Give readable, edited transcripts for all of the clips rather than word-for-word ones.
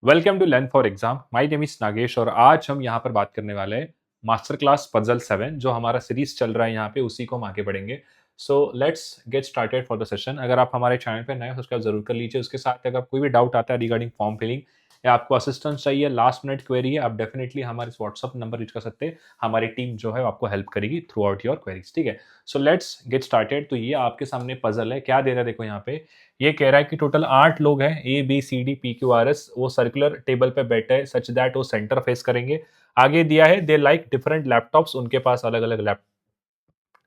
Welcome to learn for exam. My name is Nagesh और आज हम यहाँ पर बात करने वाले हैं मास्टर क्लास पजल 7 जो हमारा सीरीज चल रहा है यहाँ पे, उसी को हम आगे बढ़ेंगे। सो let's get started for the session. अगर आप हमारे चैनल पे नए हो सब्सक्राइब जरूर कर लीजिए। उसके साथ अगर कोई भी डाउट आता है रिगार्डिंग फॉर्म फिलिंग या आपको असिस्टेंस चाहिए, लास्ट मिनट क्वेरी है, आप डेफिनेटली हमारे व्हाट्सअप नंबर यूज कर सकते हैं। हमारी टीम जो है वो आपको हेल्प करेगी थ्रू आउट योर क्वेरीज। ठीक है, सो लेट्स गेट स्टार्टेड। तो ये आपके सामने पजल है, क्या दे रहा है देखो यहाँ पे। ये कह रहा है कि टोटल 8 लोग हैं, A B C D P Q R S, वो सर्कुलर टेबल पे बैठे हैं सच दैट वो सेंटर फेस करेंगे। आगे दिया है दे लाइक डिफरेंट लैपटॉप्स, उनके पास अलग अलग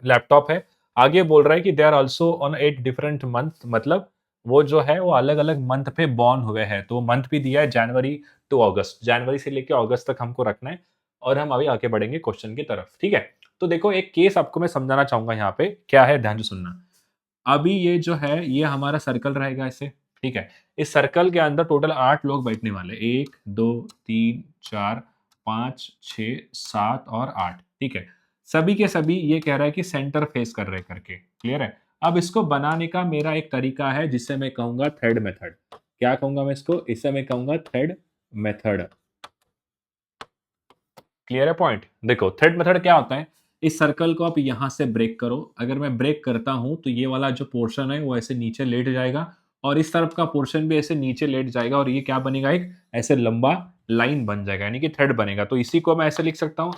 लैपटॉप है। आगे बोल रहा है कि they are also on 8 different month, मतलब वो जो है वो अलग अलग मंथ पे बॉर्न हुए हैं। तो मंथ भी दिया है जनवरी टू अगस्त, जनवरी से लेकर अगस्त तक हमको रखना है। और हम अभी आगे बढ़ेंगे क्वेश्चन की तरफ। ठीक है, तो देखो एक केस आपको मैं समझाना चाहूंगा यहाँ पे, क्या है ध्यान से सुनना। अभी ये जो है ये हमारा सर्कल रहेगा ऐसे। ठीक है, इस सर्कल के अंदर टोटल 8 लोग बैठने वाले, 1 2 3 4 5 6 7 और 8। ठीक है, सभी के सभी ये कह रहा है कि सेंटर फेस कर रहे करके। क्लियर है। अब इसको बनाने का मेरा एक तरीका है जिससे मैं कहूंगा थ्रेड मेथड। क्या कहूंगा मैं इसको, इससे मैं कहूंगा थ्रेड मेथड। क्लियर है पॉइंट। देखो थ्रेड मेथड क्या होता है, इस सर्कल को आप यहां से ब्रेक करो। अगर मैं ब्रेक करता हूं तो ये वाला जो पोर्शन है वो ऐसे नीचे लेट जाएगा और इस तरफ का पोर्शन भी ऐसे नीचे लेट जाएगा और ये क्या बनेगा, एक ऐसे लंबा लाइन बन जाएगा, यानी कि थ्रेड बनेगा। तो इसी को मैं ऐसे लिख सकता हूँ,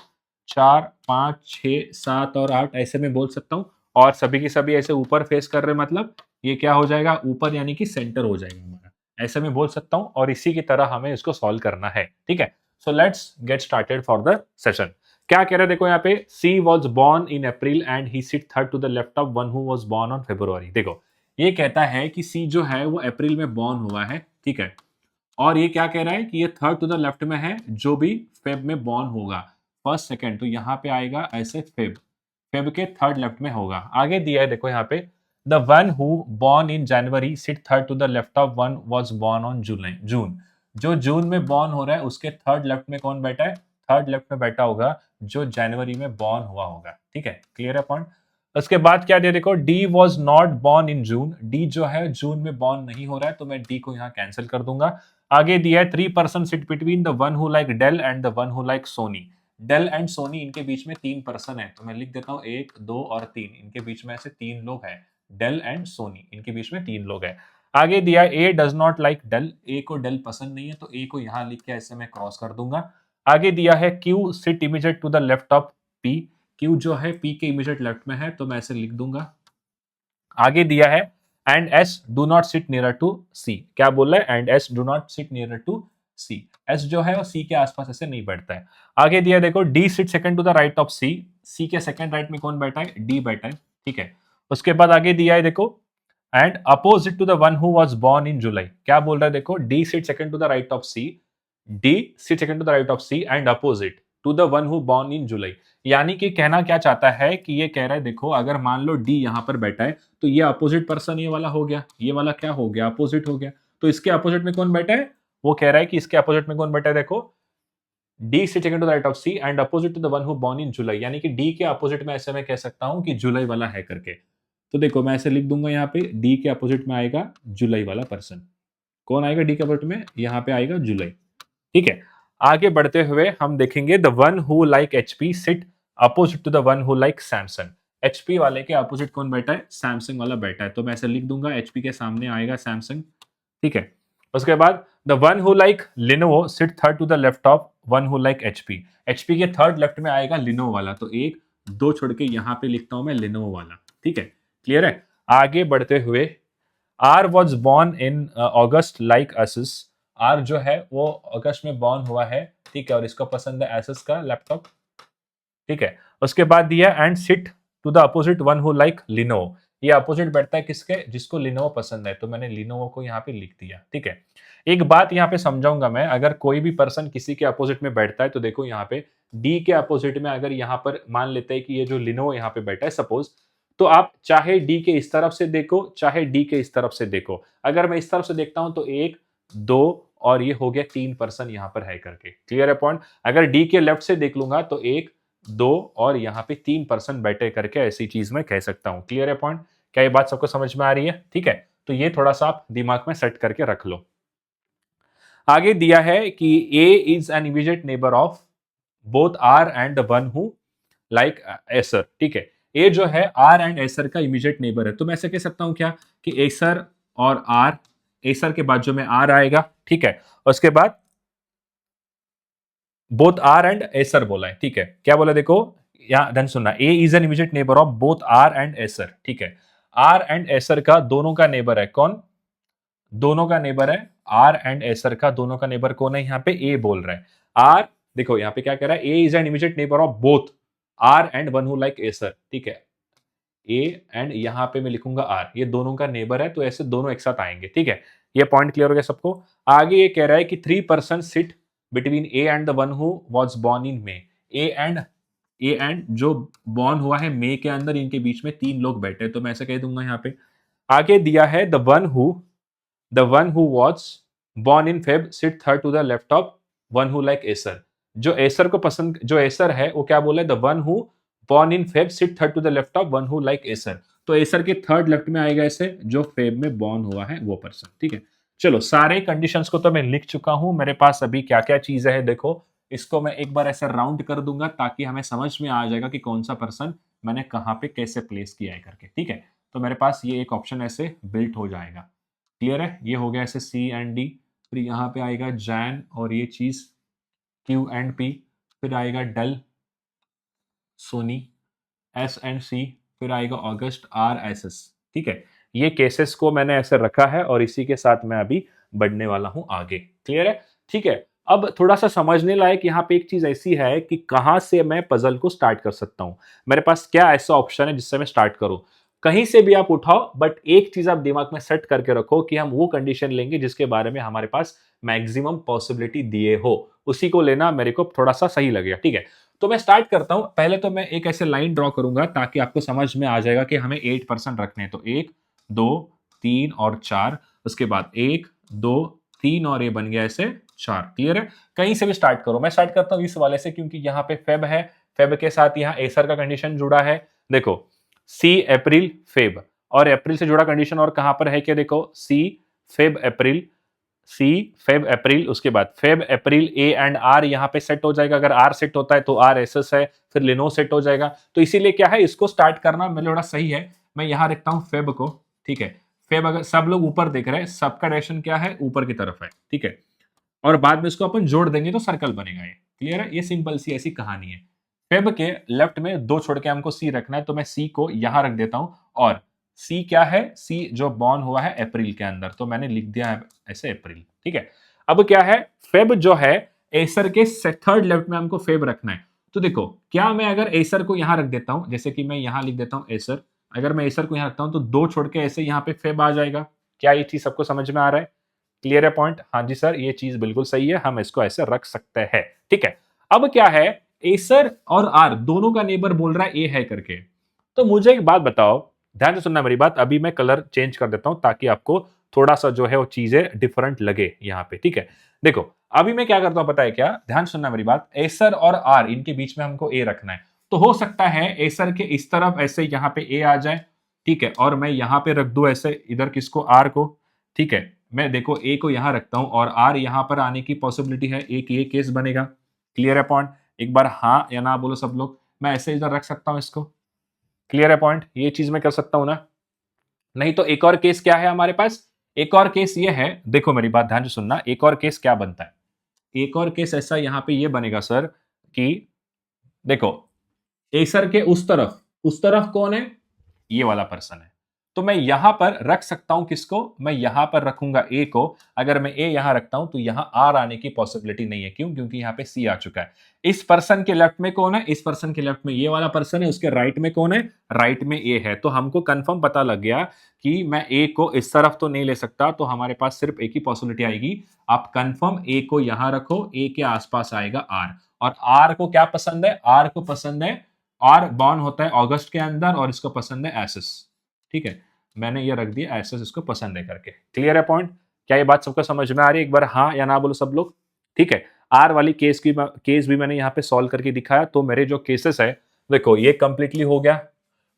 4 5 6 7 और 8 ऐसे में बोल सकता हूँ। और सभी की सभी ऐसे ऊपर फेस कर रहे, मतलब ये क्या हो जाएगा ऊपर, यानी कि सेंटर हो जाएगा हमारा, ऐसे में बोल सकता हूँ। और इसी की तरह हमें इसको सॉल्व करना है। ठीक है, so let's get started for the session. क्या कह रहे हैं देखो यहाँ पे, C was born in April and H sit third to the left of one who was born on February. देखो ये कहता है कि सी जो है वो अप्रैल में बॉर्न हुआ है। ठीक है, और ये क्या कह रहा है कि ये थर्ड टू द लेफ्ट में है, जो भी फेब में बॉर्न होगा फर्स्ट सेकंड, तो यहाँ पे आएगा ऐसे फेब, फेब के थर्ड लेफ्ट में होगा। आगे दिया है देखो यहाँ पे, the one who born in January sit third to the left of one was born on July June. जो जून में बॉर्न हो रहा है उसके थर्ड लेफ्ट में कौन बैठा है, थर्ड लेफ्ट में बैठा होगा जो जनवरी में बॉर्न हुआ होगा। ठीक है, क्लियर है पॉइंट। उसके बाद क्या दिया देखो, D was not born in June, D जो है जून में बॉर्न नहीं हो रहा है, तो मैं डी को यहाँ कैंसिल कर दूंगा। आगे दिया है 3 person sit between the one who like Dell and the one who like Sony. Dell and Sony इनके बीच में 3 पर्सन है, तो मैं लिख देता हूँ 1 2 और 3, इनके बीच में ऐसे 3 लोग हैं। डेल एंड सोनी इनके बीच में 3 लोग हैं। आगे दिया ए डज नॉट लाइक डेल, ए को डेल पसंद नहीं है, तो ए को यहाँ लिख के ऐसे मैं क्रॉस कर दूंगा। आगे दिया है Q sit immediate to the left of P, Q जो है पी के इमीडिएट लेफ्ट में है, तो मैं ऐसे लिख दूंगा। आगे दिया है and S do not sit near to C, क्या बोल रहा है, and S do not sit near to C, S जो है वो सी के आसपास ऐसे नहीं बैठता है। आगे दिया देखो, D sit second to the right of C, C के सेकंड राइट में कौन बैठा है, डी बैठा है। ठीक है, उसके बाद आगे दिया है देखो, and opposite to the one who was born in July, क्या बोल रहा है देखो, D sit second to the right of C, D sit second to the right of C and opposite to the one who born in July. यानी कि कहना क्या चाहता है कि ये कह रहा है देखो, अगर मान लो डी यहां पर बैठा है तो ये अपोजिट पर्सन ये वाला हो गया, ये वाला क्या हो गया, अपोजिट हो गया। तो इसके अपोजिट में कौन बैठा है, वो कह रहा है कि इसके अपोजिट में कौन बैठा है देखो, D sit second to the right of C and opposite to the one who born in July, यानी कि डी के अपोजिट में ऐसे मैं कह सकता हूं कि जुलाई वाला है करके। तो देखो मैं ऐसे लिख दूंगा, यहाँ पे डी के अपोजिट में आएगा जुलाई वाला पर्सन। कौन आएगा डी के अपोजिट में, यहाँ पे आएगा जुलाई। ठीक है, आगे बढ़ते हुए हम देखेंगे the one who like HP sit opposite to the one who like Samsung. HP वाले के अपोजिट कौन बैठा है, सैमसंग वाला बैठा है, तो मैं ऐसे लिख दूंगा एचपी के सामने आएगा सैमसंग। ठीक है, उसके बाद the one who like Lenovo sit third to the left of one who like HP, HP के थर्ड लेफ्ट में आएगा लिनोवो वाला, तो एक दो छोड़ के यहां पे लिखता हूं मैं लिनोवो वाला। ठीक है, क्लियर है। आगे बढ़ते हुए, R was born in August like असिस, आर जो है वो अगस्त में बॉर्न हुआ है। ठीक है, और इसको पसंद है एसएस का लैपटॉप। ठीक है, उसके बाद दिया and sit to the opposite one who like Lenovo, ये अपोजिट बैठता है किसके, जिसको लिनोवो पसंद है, तो मैंने लिनोवो को यहाँ पे लिख दिया। ठीक है, एक बात यहाँ पे समझाऊंगा मैं, अगर कोई भी पर्सन किसी के अपोजिट में बैठता है तो देखो यहाँ पे डी के अपोजिट में अगर यहाँ पर मान लेते हैं कि ये जो लिनोवो यहाँ पे बैठा है सपोज, तो आप चाहे डी के इस तरफ से देखो चाहे डी के इस तरफ से देखो, अगर मैं इस तरफ से देखता हूं तो 1 2 और ये हो गया 3 पर्सन यहाँ पर है करके। क्लियर है पॉइंट। अगर डी के लेफ्ट से देख लूंगा तो 1 2 और यहाँ पे 3 पर्सन बैठे करके ऐसी चीज में कह सकता हूं। क्लियर है पॉइंट, क्या ये बात सबको समझ में आ रही है। ठीक है, तो ये थोड़ा सा आप दिमाग में सेट करके रख लो। आगे दिया है कि A is an immediate neighbour of both R and the one who like S. ठीक है, ए जो है आर एंड एसर का इमीडिएट नेबर है। तो मैं ऐसे कह सकता हूं क्या कि एसर और आर, एसर के बाद जो में आर आएगा, ठीक है, उसके बाद बोथ आर एंड एसर बोला है। ठीक है, क्या बोला देखो, यहां ध्यान सुनना, A is an immediate neighbour of both R and S. ठीक है, आर एंड एसर का दोनों का नेबर है कौन, दोनों का नेबर है आर एंड एसर का दोनों का नेबर कौन है, यहां पे ए बोल रहा है। आर देखो यहां पे क्या कह रहा है, A is an immediate neighbour of both R and one who like S. ठीक है, ए एंड यहां पे मैं लिखूंगा आर, ये दोनों का नेबर है, तो ऐसे दोनों एक साथ आएंगे। ठीक है, ये पॉइंट क्लियर हो गया सबको। आगे ये कह रहा है कि 3% sit between A and the one who was born in May. A and जो बॉर्न हुआ है मई के अंदर, इनके बीच में 3 लोग बैठे, तो मैं ऐसे कह दूंगा यहाँ पे। आगे दिया है the one who was born in Feb sit third to the left of one who like Acer. जो एसर को पसंद, जो एसर है वो क्या बोला है, the one who born in Feb sit third to the left of one who like Acer. तो एसर के थर्ड लेफ्ट में आएगा ऐसे, जो फेब में बॉर्न हुआ है वो पर्सन। ठीक है, चलो सारे कंडीशंस को तो मैं लिख चुका हूं, मेरे पास अभी क्या क्या चीजें है देखो, इसको मैं एक बार ऐसे राउंड कर दूंगा ताकि हमें समझ में आ जाएगा कि कौन सा पर्सन मैंने कहां पे कैसे प्लेस किया है करके। ठीक है, तो मेरे पास ये एक ऑप्शन ऐसे बिल्ट हो जाएगा। क्लियर है, ये हो गया ऐसे सी एंड डी, फिर यहाँ पे आएगा जैन और ये चीज क्यू एंड पी, फिर आएगा डल, सोनी, एस एंड सी, फिर आएगा अगस्त, आर एस एस। ठीक है, ये केसेस को मैंने ऐसे रखा है और इसी के साथ मैं अभी बढ़ने वाला हूं आगे। क्लियर है, ठीक है। अब थोड़ा सा समझने लायक यहाँ पे एक चीज ऐसी है कि कहां से मैं पजल को स्टार्ट कर सकता हूं। मेरे पास क्या ऐसा ऑप्शन है जिससे मैं स्टार्ट करूं, कहीं से भी आप उठाओ, बट एक चीज आप दिमाग में सेट करके रखो कि हम वो कंडीशन लेंगे जिसके बारे में हमारे पास मैक्सिमम पॉसिबिलिटी दिए हो, उसी को लेना मेरे को थोड़ा सा सही लगेगा। ठीक है, तो मैं स्टार्ट करता हूं। पहले तो मैं एक ऐसे लाइन ड्रॉ करूंगा ताकि आपको समझ में आ जाएगा कि हमें 8% रखने हैं। तो 1 2 3 और 4, उसके बाद 1 2 3 और ये बन गया ऐसे 4। क्लियर है, कहीं से भी स्टार्ट करो। मैं स्टार्ट करता हूं इस वाले से क्योंकि यहाँ पे फेब है, फेब के साथ यहाँ एसर का कंडीशन जुड़ा है। देखो सी अप्रैल फेब, और अप्रैल से जुड़ा कंडीशन और कहां पर है, क्या देखो सी फेब अप्रैल, सी फेब अप्रैल, उसके बाद Feb April A and R यहाँ पे सेट हो जाएगा। अगर आर सेट होता है तो आर एस एस है, फिर लिनो सेट हो जाएगा। तो इसीलिए क्या है, इसको स्टार्ट करना मेरे थोड़ा सही है। मैं यहाँ रखता हूँ फेब को। ठीक है, फेब अगर सब लोग ऊपर देख रहे हैं, सबका डायरेक्शन क्या है, ऊपर की तरफ है। ठीक है, और बाद में इसको अपन जोड़ देंगे तो सर्कल बनेगा ये। क्लियर है, ये सिंपल सी ऐसी कहानी है। फेब के लेफ्ट में 2 छोड़ के हमको सी रखना है, तो मैं सी को यहां रख देता हूं। और सी क्या है, सी जो बॉर्न हुआ है अप्रैल के अंदर, तो मैंने लिख दिया है ऐसे अप्रैल। ठीक है, अब क्या है, फेब जो है एसर के थर्ड लेफ्ट में हमको फेब रखना है। तो देखो क्या मैं अगर एसर को यहां रख देता हूं, जैसे कि मैं यहां लिख देता हूं एसर, अगर मैं एसर को यहां रखता हूं तो 2 छोड़ के ऐसे यहां पे फेब आ जाएगा। क्या ये चीज सबको समझ में आ रहा है, क्लियर है पॉइंट? हाँ जी सर, ये चीज बिल्कुल सही है, हम इसको ऐसे रख सकते हैं। ठीक है, अब क्या है, एसर और आर दोनों का नेबर बोल रहा है ए है करके। तो मुझे एक बात बताओ, ध्यान से सुनना मेरी बात, अभी मैं कलर चेंज कर देता हूं ताकि आपको थोड़ा सा जो है वो चीजें डिफरेंट लगे यहाँ पे। ठीक है, देखो अभी मैं क्या करता हूं पता है क्या, ध्यान सुनना मेरी बात, एसर और आर इनके बीच में हमको ए रखना है। तो हो सकता है एसर के इस तरफ ऐसे यहाँ पे ए आ जाए। ठीक है, और मैं यहाँ पे रख दू ऐसे इधर किसको, आर को। ठीक है, मैं देखो ए को यहां रखता हूं और आर यहां पर आने की पॉसिबिलिटी है, एक ये केस बनेगा। क्लियर है पॉइंट? एक बार हाँ या ना बोलो सब लोग। मैं ऐसे इधर रख सकता हूं इसको। क्लियर है पॉइंट? ये चीज मैं कर सकता हूं ना? नहीं तो एक और केस क्या है हमारे पास, एक और केस ये है, देखो मेरी बात ध्यान से सुनना, एक और केस क्या बनता है, एक और केस ऐसा यहां पे ये बनेगा सर कि देखो एसर के उस तरफ कौन है, ये वाला पर्सन है। तो मैं यहां पर रख सकता हूं किसको, मैं यहां पर रखूंगा ए को। अगर मैं ए यहां रखता हूं तो यहां आर आने की पॉसिबिलिटी नहीं है। क्यों? क्योंकि यहां पे सी आ चुका है। इस पर्सन के लेफ्ट में कौन है, इस पर्सन के लेफ्ट में ये वाला पर्सन है, उसके राइट में कौन है, राइट में ए है। तो हमको कंफर्म पता लग गया कि मैं ए को इस तरफ तो नहीं ले सकता, तो हमारे पास सिर्फ एक ही पॉसिबिलिटी आएगी। आप कंफर्म ए को यहां रखो, ए के आसपास आएगा आर। और आर को क्या पसंद है, आर को पसंद है, आर बॉर्न होता है अगस्त के अंदर और इसको पसंद है एसएस। ठीक है, मैंने ये रख दिया एसएस इसको पसंद है करके। क्लियर है पॉइंट? क्या ये बात सबको समझ में आ रही है? एक बार हाँ या ना बोलो सब लोग। ठीक है, आर वाली केस भी मैंने यहाँ पे सॉल्व करके दिखाया। तो मेरे जो केसेस है देखो ये कंप्लीटली हो गया।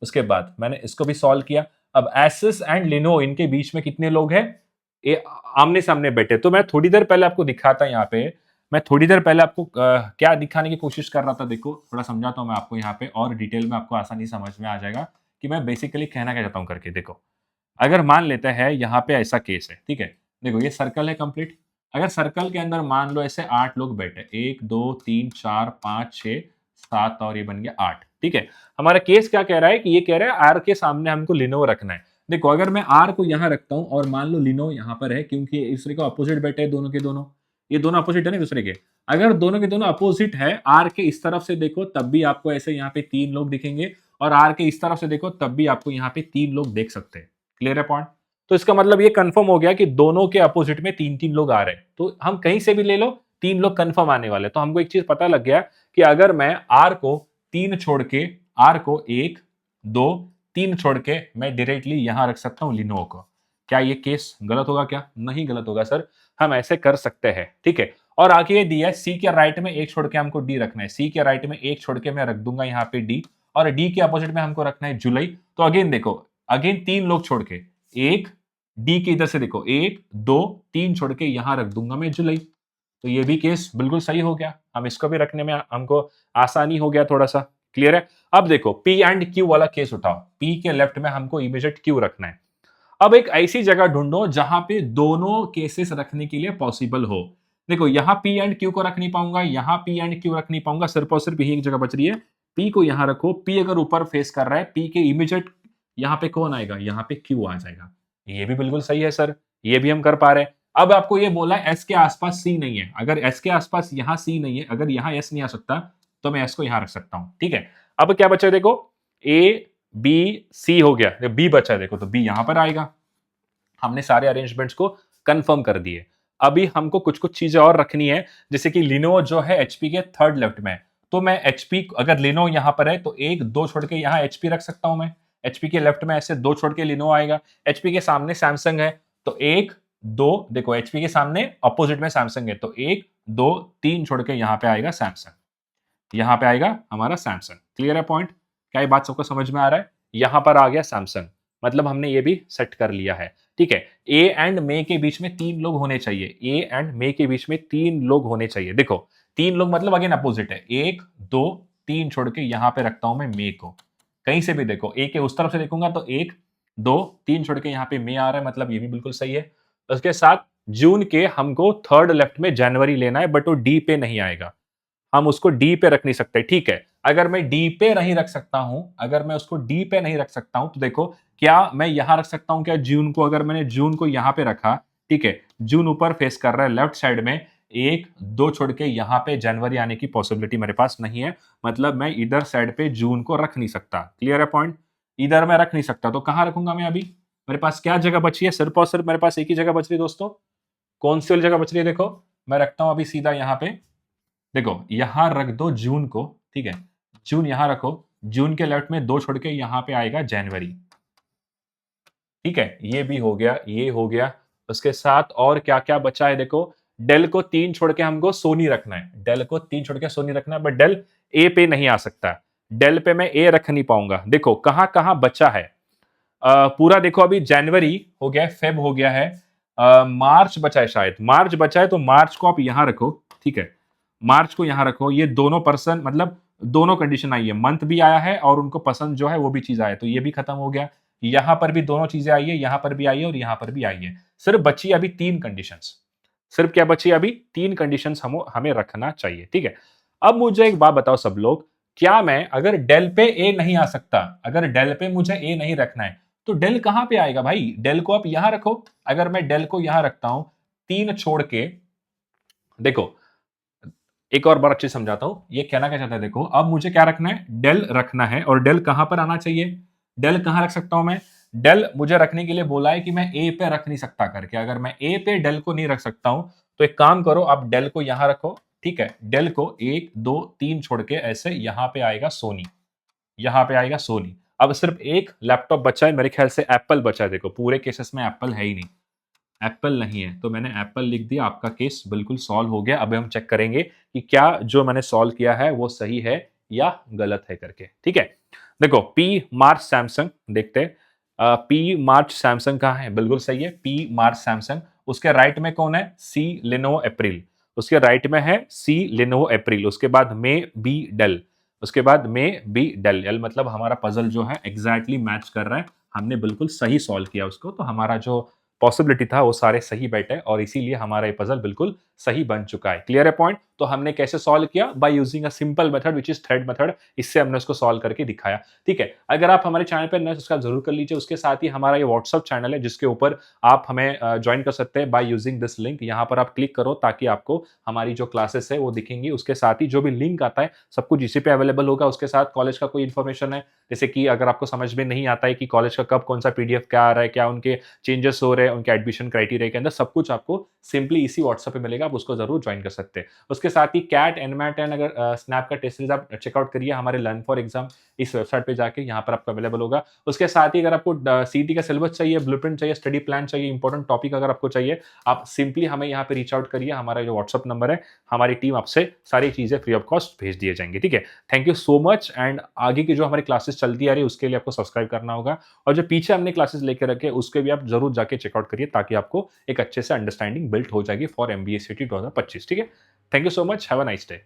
उसके बाद मैंने इसको भी सॉल्व किया। अब एसएस एंड लिनो इनके बीच में कितने लोग हैं, ए आमने सामने बैठे। तो मैं थोड़ी देर पहले आपको दिखाता यहाँ पे, मैं थोड़ी देर पहले आपको क्या दिखाने की कोशिश कर रहा था, देखो थोड़ा समझाता हूँ मैं आपको यहाँ पे और डिटेल में आपको आसानी समझ में आ जाएगा कि मैं बेसिकली कहना क्या चाहता हूँ करके। देखो, अगर मान लेते हैं यहाँ पे ऐसा केस है, ठीक है? देखो ये सर्कल है कंप्लीट। अगर सर्कल के अंदर मान लो ऐसे 8 लोग बैठे, 1, 2, 3, 4, 5, 6, 7 और ये बन गया 8, ठीक है? हमारा केस क्या कह रहा है कि ये कह रहा है आर के सामने हमको लिनो रखना है। देखो, अगर मैं आर को यहाँ रखता हूँ और मान लो लिनो यहाँ पर है, क्योंकि एक दूसरे के अपोजिट बैठे हैं दोनों के दोनों। ये दोनों अपोजिट है ना एक दूसरे के। अगर दोनों के दोनों अपोजिट है, आर के इस तरफ से देखो तब भी आपको ऐसे यहाँ पे 3 लोग दिखेंगे और आर के इस तरफ से देखो तब भी आपको यहाँ पे 3 लोग देख सकते हैं। क्लियर है पॉइंट? तो इसका मतलब ये कंफर्म हो गया कि दोनों के अपोजिट में 3-3 लोग आ रहे हैं। तो हम कहीं से भी ले लो, 3 लोग कंफर्म आने वाले। तो हमको एक चीज पता लग गया कि अगर मैं आर को 3 छोड़ के, आर को 1, 2, 3 छोड़ के मैं डायरेक्टली यहां रख सकता हूं लिनो को। क्या ये केस गलत होगा? क्या नहीं गलत होगा सर, हम ऐसे कर सकते हैं, ठीक है। और आगे ये दिया है सी के राइट में 1 छोड़ के हमको डी रखना है। सी के राइट में 1 छोड़ के मैं रख दूंगा यहाँ पे डी, और डी के अपोजिट में हमको रखना है जुलाई। तो अगेन देखो, अगेन 3 लोग छोड़ के, एक डी के इधर से देखो 1, 2, 3 छोड़ के यहां रख दूंगा मैं जुलाई। तो ये भी केस बिल्कुल सही हो गया, हम इसको भी रखने में हमको आसानी हो गया थोड़ा सा। क्लियर है? अब देखो पी एंड क्यू वाला केस उठाओ। पी के लेफ्ट में हमको इमीडिएट क्यू रखना है। अब एक ऐसी जगह ढूंढो जहां पे दोनों केसेस रखने के लिए पॉसिबल हो। देखो, यहां पी एंड क्यू को रख नहीं पाऊंगा, यहां पी एंड क्यू रख नहीं पाऊंगा, सिर्फ और सिर्फ यही एक जगह बच रही है। पी को यहां रखो, पी अगर ऊपर फेस कर रहा है, पी के इमीडिएट यहां पे कौन आएगा? यहां पे क्यू आ जाएगा। ये भी बिल्कुल सही है सर, ये भी हम कर पा रहे हैं। अब आपको ये बोला एस के आसपास सी नहीं है। अगर एस के आसपास यहां सी नहीं है, अगर यहां एस नहीं आ सकता, तो मैं एस को यहां रख सकता हूं, ठीक है। अब क्या बचा? देखो ए बी सी हो गया, बी बचा, देखो तो बी यहां पर आएगा। हमने सारे अरेंजमेंट्स को कंफर्म कर दिए। अभी हमको कुछ कुछ चीजें और रखनी है, जैसे कि लिनो जो है एचपी के थर्ड लेफ्ट में, तो मैं एचपी अगर लिनो यहां पर है तो 1, 2 छोड़ के यहां एचपी रख सकता हूं मैं। एचपी के लेफ्ट में ऐसे 2 छोड़ के लिनो आएगा। एचपी के सामने सैमसंग है, तो 1, 2, देखो एचपी के सामने अपोजिट में सैमसंग है, तो 1, 2, 3 छोड़ के यहां पे आएगा सैमसंग, यहां पे आएगा हमारा सैमसंग। क्लियर है पॉइंट? क्या ये बात सबको समझ में आ रहा है? यहां पर आ गया सैमसंग, मतलब हमने ये भी सेट कर लिया है, ठीक है। ए एंड मे के बीच में 3 लोग होने चाहिए। ए एंड मे के बीच में 3 लोग होने चाहिए। देखो 3 लोग मतलब अगेन अपोजिट है। 1, 2, 3 छोड़ के यहां पे रखता हूं मैं मे को। कहीं से भी देखो, ए के उस तरफ से देखूंगा तो 1, 2, 3 छोड़ के यहां पे मे आ रहा है, मतलब ये भी बिल्कुल सही है। उसके साथ जून के हमको थर्ड लेफ्ट में जनवरी लेना है, बट वो डी पे नहीं आएगा, हम उसको डी पे रख नहीं सकते, ठीक है। अगर मैं डी पे नहीं रख सकता हूं, अगर मैं उसको डी पे नहीं रख सकता हूं, तो देखो क्या मैं यहां रख सकता हूं क्या जून को? अगर मैंने जून को यहां पे रखा, ठीक है, जून ऊपर फेस कर रहा है लेफ्ट साइड में, 1, 2 छोड़ के यहां पे जनवरी आने की पॉसिबिलिटी मेरे पास नहीं है, मतलब मैं इधर साइड पे जून को रख नहीं सकता। क्लियर है पॉइंट? इधर मैं रख नहीं सकता, तो कहां रखूंगा मैं? अभी मेरे पास क्या जगह बची है? सिर्फ और सिर्फ मेरे पास एक ही जगह बच रही है दोस्तों। कौन सी वाली जगह बच रही है? देखो मैं रखता हूं अभी सीधा यहां पे, देखो यहां रख दो जून को, ठीक है, जून यहां रखो। जून के लेफ्ट में 2 छोड़ के यहां पे आएगा जनवरी, ठीक है। ये भी हो गया, ये हो गया। उसके साथ और क्या क्या बचा है? देखो डेल को 3 छोड़ के हमको सोनी रखना है। डेल को 3 छोड़ के सोनी रखना है, बट डेल ए पे नहीं आ सकता। डेल पे मैं ए रख नहीं पाऊंगा। देखो कहां कहां बचा है, पूरा देखो, अभी जनवरी हो गया, फेब हो गया है, मार्च बचा है, शायद मार्च बचा है, तो मार्च को आप यहां रखो, ठीक है। मार्च को यहां रखो। ये दोनों पर्सन मतलब दोनों कंडीशन आई है, मंथ भी आया है और उनको पसंद जो है वो भी चीज आया है, तो ये भी खत्म हो गया। यहां पर भी दोनों चीजें आई है, यहां पर भी आई है और यहां पर भी आई है। सिर्फ बची अभी 3 कंडीशंस। सिर्फ क्या बची? अभी 3 कंडीशंस हमें रखना चाहिए, ठीक है। अब मुझे एक बात बताओ सब लोग, क्या मैं अगर डेल पे ए नहीं आ सकता, अगर डेल पे मुझे ए नहीं रखना है, तो डेल कहां पे आएगा भाई? डेल को आप यहां रखो। अगर मैं डेल को यहां रखता हूं 3 छोड़ के, देखो एक और बार अच्छे से समझाता हूं, ये कहना क्या चाहता है, देखो अब मुझे क्या रखना है? डेल रखना है, और डेल कहां पर आना चाहिए? डेल कहां रख सकता हूं मैं? डेल मुझे रखने के लिए बोला है कि मैं ए पे रख नहीं सकता करके। अगर मैं ए पे डेल को नहीं रख सकता हूं, तो एक काम करो, आप डेल को यहां रखो, ठीक है। डेल को 1, 2, 3 छोड़ के ऐसे यहां पे आएगा सोनी, यहां पे आएगा सोनी। अब सिर्फ एक लैपटॉप बचा है, मेरे ख्याल से एप्पल बचा है। देखो पूरे केसेस में एप्पल है ही नहीं, एप्पल नहीं है, तो मैंने एप्पल लिख दिया, आपका केस बिल्कुल सॉल्व हो गया। अब हम चेक करेंगे कि क्या जो मैंने सॉल्व किया है वो सही है या गलत है करके, ठीक है। देखो पी मार्च सैमसंग देखते हैं, पी मार्च सैमसंग कहाँ है? बिल्कुल सही है, पी मार्च सैमसंग। उसके राइट में कौन है? सी लिनोवो अप्रैल, उसके राइट में है सी लिनोवो अप्रैल, उसके बाद मे बी डेल, उसके बाद मे बी डेल। एल मतलब हमारा पजल जो है एग्जैक्टली मैच कर रहा है, हमने बिल्कुल सही सॉल्व किया उसको, तो हमारा जो पॉसिबिलिटी था वो सारे सही बैठे और इसीलिए हमारा ये पजल बिल्कुल सही बन चुका है। क्लियर है पॉइंट? तो हमने कैसे सॉल्व किया? By using a simple method which is thread method. इससे हमने उसको सॉल्व करके दिखाया। ठीक है, अगर आप हमारे चैनल पर नए, सब्सक्राइब जरूर कर लीजिए। उसके साथ ही हमारा ये व्हाट्सअप चैनल है जिसके ऊपर आप हमें ज्वाइन कर सकते हैं बाय यूजिंग दिस लिंक। यहाँ पर आप क्लिक करो ताकि आपको हमारी जो क्लासेस है वो दिखेंगी। उसके साथ ही जो भी लिंक आता है सब कुछ इसी पे अवेलेबल होगा। उसके साथ कॉलेज का कोई इन्फॉर्मेशन है, जैसे कि अगर आपको समझ में नहीं आता है कि कॉलेज का कब कौन सा पीडीएफ क्या आ रहा है, क्या उनके चेंजेस हो रहे हैं, उनके एडमिशन क्राइटेरिया के अंदर, सब कुछ आपको सिंपली इसी व्हाट्सएप पे मिलेगा। आप उसको जरूर ज्वाइन कर सकते हैं। उसके साथ ही कैट एनमैट एंड अगर स्नैप का टेस्ट सीरीज आप चेकआउट करिए हमारे लर्न फॉर एग्जाम इस वेबसाइट पे जाके, यहाँ पर आपको अवेलेबल होगा। उसके साथ ही अगर आपको सीटी का सिलेबस चाहिए, ब्लूप्रिंट चाहिए, स्टडी प्लान चाहिए, इंपॉर्टेंट टॉपिक अगर आपको चाहिए, आप सिंपली हमें यहाँ पे रीच आउट करिए। हमारा जो व्हाट्सअप नंबर है, हमारी टीम आपसे सारी चीजें फ्री ऑफ कॉस्ट भेज दिए जाएंगे। ठीक है, thank you so much. And आगे की जो हमारी क्लासेस चलती आ रही है उसके लिए आपको सब्सक्राइब करना होगा, और जो पीछे हमने क्लासेस लेके रखे उसके भी आप जरूर जाके चेकआउट करिए ताकि आपको एक अच्छे से अंडरस्टैंडिंग बिल्ट हो जाएगी फॉर एमबीए सीटी 2025। ठीक है, thank you so much, have a nice day.